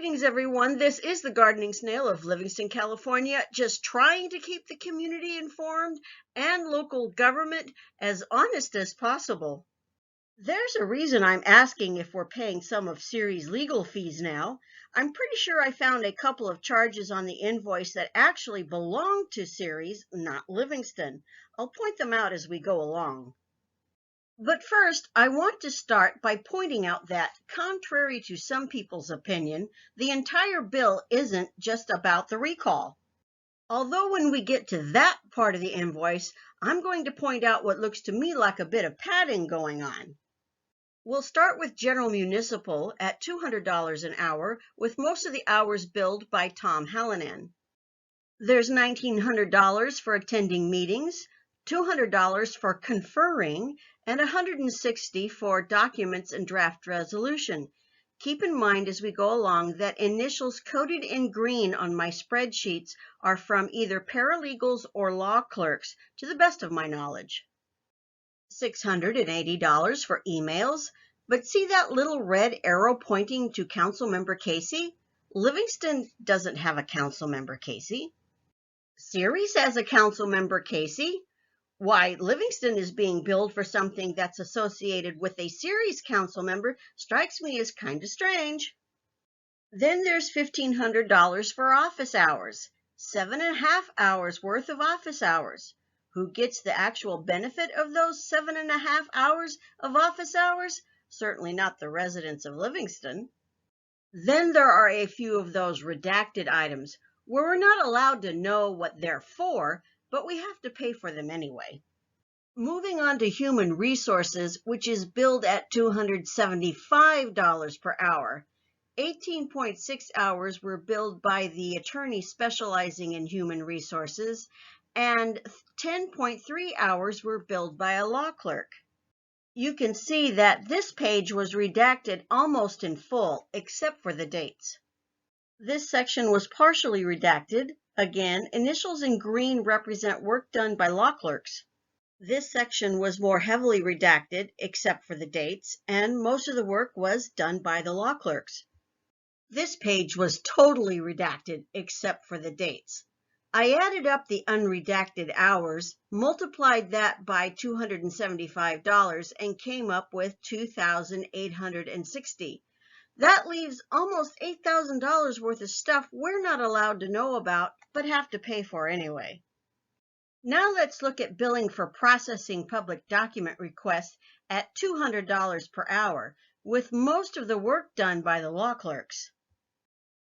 Greetings, everyone. This is the Gardening Snail of Livingston, California, just trying to keep the community informed and local government as honest as possible. There's a reason I'm asking if we're paying some of Ceres' legal fees now. I'm pretty sure I found a couple of charges on the invoice that actually belong to Ceres, not Livingston. I'll point them out as we go along. But first, I want to start by pointing out that, contrary to some people's opinion, the entire bill isn't just about the recall. Although when we get to that part of the invoice, I'm going to point out what looks to me like a bit of padding going on. We'll start with General Municipal at $200 an hour, with most of the hours billed by Tom Hallinan. There's $1,900 for attending meetings, $200 for conferring, and $160 for documents and draft resolution. Keep in mind as we go along that initials coded in green on my spreadsheets are from either paralegals or law clerks, to the best of my knowledge. $680 for emails, but see that little red arrow pointing to Councilmember Casey? Livingston doesn't have a Councilmember Casey. Ceres has a Councilmember Casey. Why Livingston is being billed for something that's associated with a Ceres council member strikes me as kind of strange. Then there's $1,500 for office hours, 7.5 hours worth of office hours. Who gets the actual benefit of those 7.5 hours of office hours? Certainly not the residents of Livingston. Then there are a few of those redacted items where we're not allowed to know what they're for, but we have to pay for them anyway. Moving on to human resources, which is billed at $275 per hour. 18.6 hours were billed by the attorney specializing in human resources, and 10.3 hours were billed by a law clerk. You can see that this page was redacted almost in full, except for the dates. This section was partially redacted. Again, initials in green represent work done by law clerks. This section was more heavily redacted, except for the dates, and most of the work was done by the law clerks. This page was totally redacted, except for the dates. I added up the unredacted hours, multiplied that by $275, and came up with $2,860. That leaves almost $8,000 worth of stuff we're not allowed to know about, but have to pay for anyway. Now let's look at billing for processing public document requests at $200 per hour, with most of the work done by the law clerks.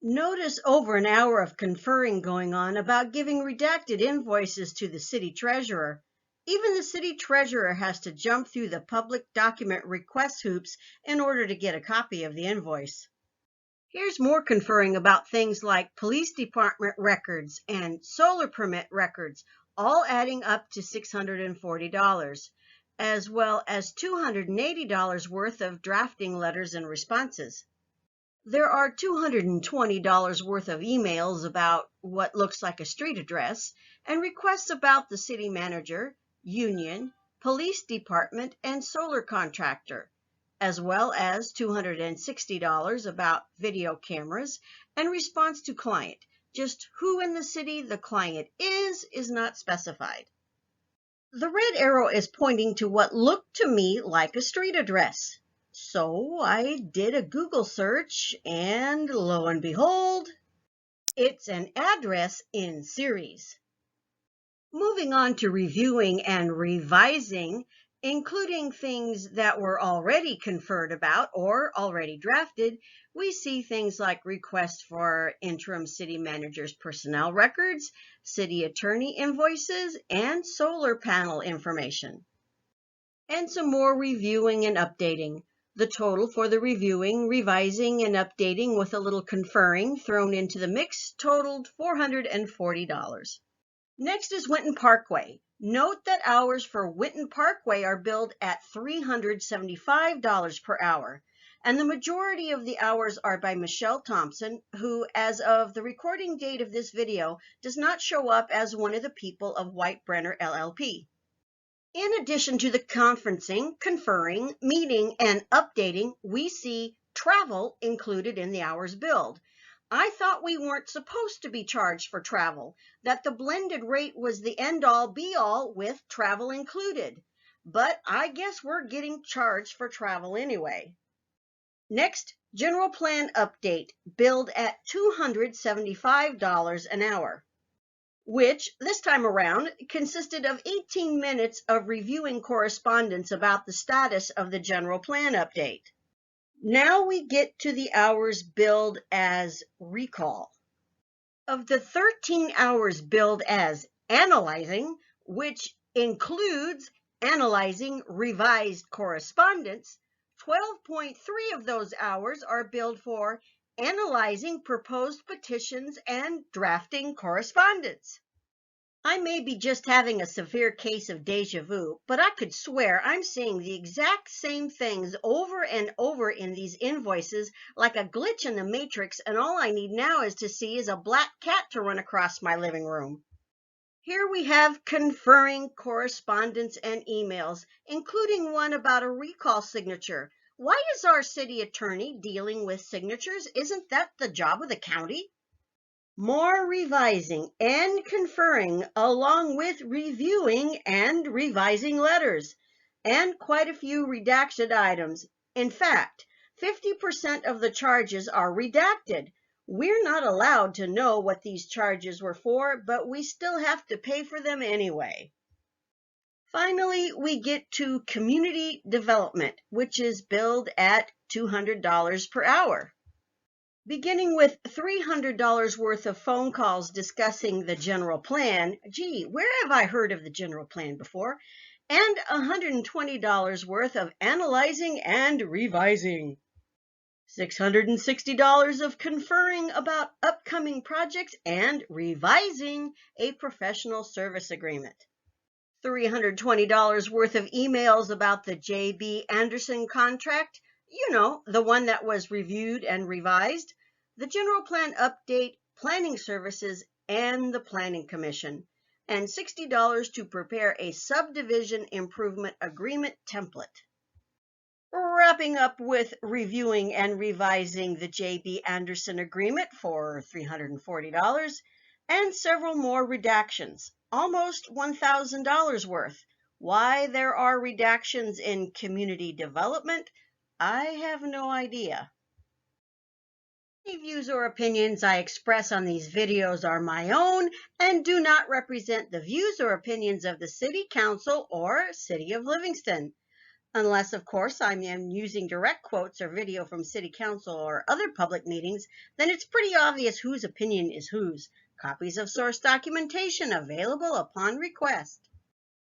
Notice over an hour of conferring going on about giving redacted invoices to the city treasurer. Even the city treasurer has to jump through the public document request hoops in order to get a copy of the invoice. Here's more conferring about things like police department records and solar permit records, all adding up to $640, as well as $280 worth of drafting letters and responses. There are $220 worth of emails about what looks like a street address and requests about the city manager, union, police department, and solar contractor, as well as $260 about video cameras and response to client. Just who in the city the client is not specified. The red arrow is pointing to what looked to me like a street address. So I did a Google search, and lo and behold, it's an address in Ceres. Moving on to reviewing and revising, including things that were already conferred about or already drafted, we see things like requests for interim city manager's personnel records, city attorney invoices, and solar panel information. And some more reviewing and updating. The total for the reviewing, revising, and updating with a little conferring thrown into the mix totaled $440. Next is Winton Parkway. Note that hours for Winton Parkway are billed at $375 per hour, and the majority of the hours are by Michelle Thompson, who, as of the recording date of this video, does not show up as one of the people of White Brenner LLP. In addition to the conferencing, conferring, meeting, and updating, we see travel included in the hours billed. I thought we weren't supposed to be charged for travel, that the blended rate was the end-all be-all with travel included. But I guess we're getting charged for travel anyway. Next, general plan update, billed at $275 an hour, which this time around consisted of 18 minutes of reviewing correspondence about the status of the general plan update. Now we get to the hours billed as recall. Of the 13 hours billed as analyzing, which includes analyzing revised correspondence, 12.3 of those hours are billed for analyzing proposed petitions and drafting correspondence. I may be just having a severe case of deja vu, but I could swear I'm seeing the exact same things over and over in these invoices like a glitch in the matrix, and all I need now is to see is a black cat to run across my living room. Here we have conferring correspondence and emails, including one about a recall signature. Why is our city attorney dealing with signatures? Isn't that the job of the county? More revising and conferring, along with reviewing and revising letters, and quite a few redacted items. In fact, 50% of the charges are redacted. We're not allowed to know what these charges were for, but we still have to pay for them anyway. Finally, we get to community development, which is billed at $200 per hour. Beginning with $300 worth of phone calls discussing the general plan. Gee, where have I heard of the general plan before? And $120 worth of analyzing and revising. $660 of conferring about upcoming projects and revising a professional service agreement. $320 worth of emails about the J.B. Anderson contract, you know, the one that was reviewed and revised, the general plan update, planning services, and the planning commission, and $60 to prepare a subdivision improvement agreement template. Wrapping up with reviewing and revising the J.B. Anderson agreement for $340, and several more redactions, almost $1,000 worth. Why there are redactions in community development, I have no idea. Any views or opinions I express on these videos are my own and do not represent the views or opinions of the City Council or City of Livingston. Unless, of course, I am using direct quotes or video from City Council or other public meetings, then it's pretty obvious whose opinion is whose. Copies of source documentation available upon request.